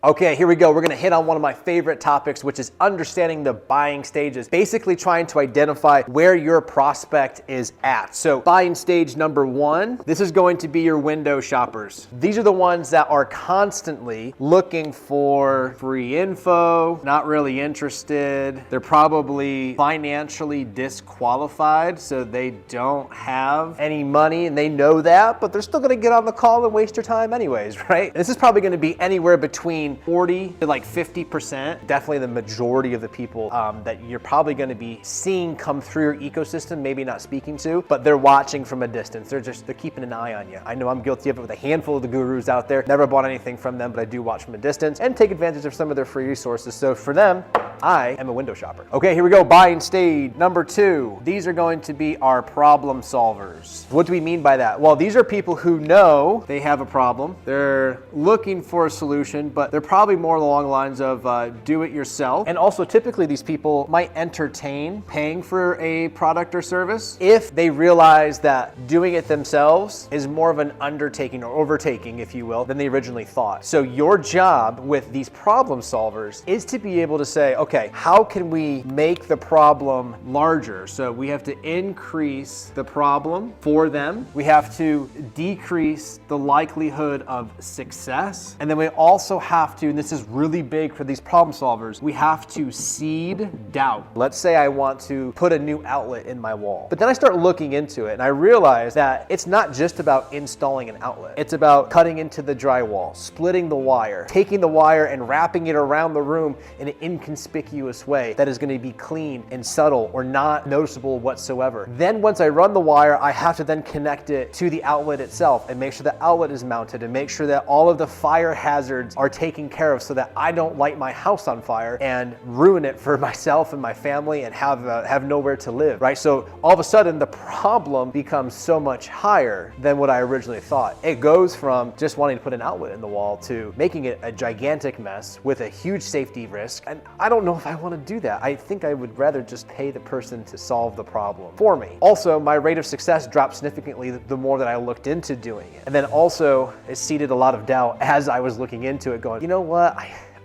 Okay, here we go. We're gonna hit on one of my favorite topics, which is understanding the buying stages, basically trying to identify where your prospect is at. So buying stage number one, this is going to be your window shoppers. These are the ones that are constantly looking for free info, not really interested. They're probably financially disqualified, so they don't have any money and they know that, but they're still gonna get on the call and waste your time anyways, right? This is probably gonna be anywhere between 40 to like 50%, definitely the majority of the people that you're probably going to be seeing come through your ecosystem, maybe not speaking to, but they're watching from a distance. They're keeping an eye on you. I know I'm guilty of it with a handful of the gurus out there. Never bought anything from them, but I do watch from a distance and take advantage of some of their free resources. So for them, I am a window shopper. Okay, here we go. Buying stage number two. These are going to be our problem solvers. What do we mean by that? Well, these are people who know they have a problem. They're looking for a solution, but they're probably more along the lines of do it yourself. And also typically these people might entertain paying for a product or service if they realize that doing it themselves is more of an undertaking or overtaking, if you will, than they originally thought. So your job with these problem solvers is to be able to say, okay, how can we make the problem larger? So we have to increase the problem for them. We have to decrease the likelihood of success. And then we also have to, and this is really big for these problem solvers, we have to seed doubt. Let's say I want to put a new outlet in my wall, but then I start looking into it and I realize that it's not just about installing an outlet. It's about cutting into the drywall, splitting the wire, taking the wire and wrapping it around the room in an inconspicuous way that is going to be clean and subtle or not noticeable whatsoever. Then once I run the wire, I have to then connect it to the outlet itself and make sure the outlet is mounted and make sure that all of the fire hazards are taken care of so that I don't light my house on fire and ruin it for myself and my family and have nowhere to live, right? So all of a sudden the problem becomes so much higher than what I originally thought. It goes from just wanting to put an outlet in the wall to making it a gigantic mess with a huge safety risk. And I don't know if I want to do that. I think I would rather just pay the person to solve the problem for me. Also, my rate of success dropped significantly the more that I looked into doing it. And then also it seeded a lot of doubt as I was looking into it going, you know what?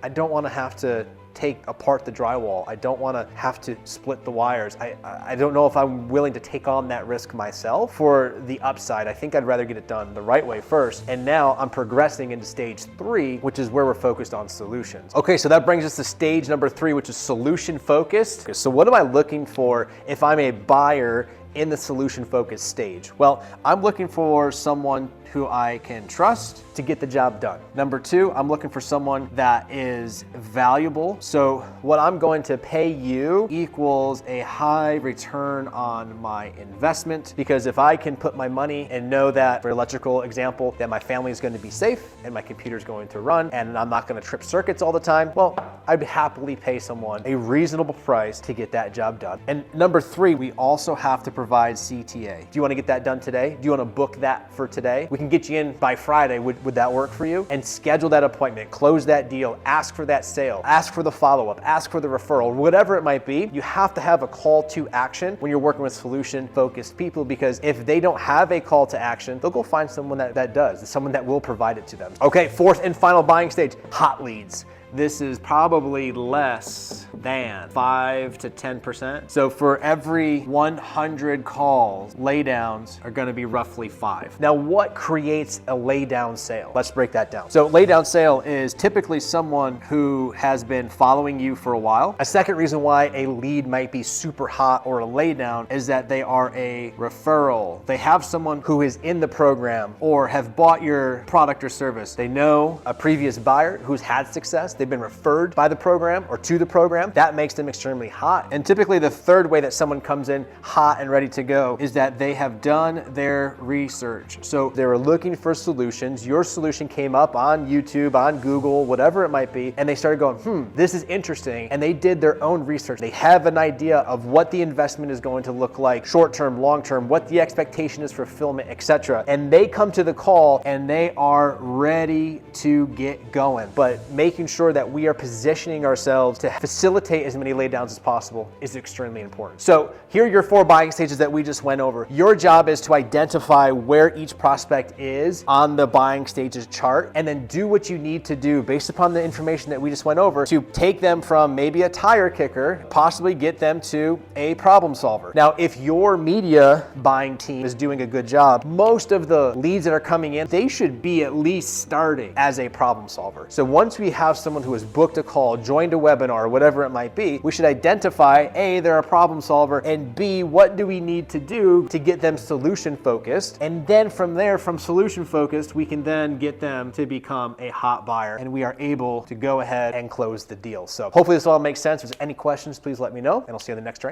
I don't want to have to take apart the drywall. I don't want to have to split the wires. I don't know if I'm willing to take on that risk myself for the upside. I think I'd rather get it done the right way first. And now I'm progressing into stage three, which is where we're focused on solutions. Okay, so that brings us to stage number three, which is solution focused. So what am I looking for if I'm a buyer in the solution focused stage? Well, I'm looking for someone who I can trust to get the job done. Number two, I'm looking for someone that is valuable. So what I'm going to pay you equals a high return on my investment, because if I can put my money and know that, for electrical example, that my family is going to be safe and my computer is going to run and I'm not going to trip circuits all the time, well, I'd happily pay someone a reasonable price to get that job done. And number three, we also have to provide CTA. Do you want to get that done today? Do you want to book that for today? We can get you in by Friday. Would that work for you? And schedule that appointment, close that deal, ask for that sale, ask for the follow-up, ask for the referral, whatever it might be. You have to have a call to action when you're working with solution-focused people, because if they don't have a call to action, they'll go find someone that does, someone that will provide it to them. Okay, fourth and final buying stage, hot leads. This is probably less than 5 to 10%. So for every 100 calls, laydowns are gonna be roughly 5. Now, what creates a laydown sale? Let's break that down. So laydown sale is typically someone who has been following you for a while. A second reason why a lead might be super hot or a laydown is that they are a referral. They have someone who is in the program or have bought your product or service. They know a previous buyer who's had success. They've been referred by the program or to the program. That makes them extremely hot. And typically the third way that someone comes in hot and ready to go is that they have done their research. So they were looking for solutions. Your solution came up on YouTube, on Google, whatever it might be, and they started going, this is interesting. And they did their own research. They have an idea of what the investment is going to look like, short-term, long-term, what the expectation is for fulfillment, etc. And they come to the call and they are ready to get going. But making sure sure that we are positioning ourselves to facilitate as many laydowns as possible is extremely important. So here are your 4 buying stages that we just went over. Your job is to identify where each prospect is on the buying stages chart, and then do what you need to do based upon the information that we just went over to take them from maybe a tire kicker, possibly get them to a problem solver. Now, if your media buying team is doing a good job, most of the leads that are coming in, they should be at least starting as a problem solver. So once we have someone who has booked a call, joined a webinar, whatever it might be, we should identify A, they're a problem solver, and B, what do we need to do to get them solution focused? And then from there, from solution focused, we can then get them to become a hot buyer, and we are able to go ahead and close the deal. So hopefully this all makes sense. If there's any questions, please let me know, and I'll see you in the next training.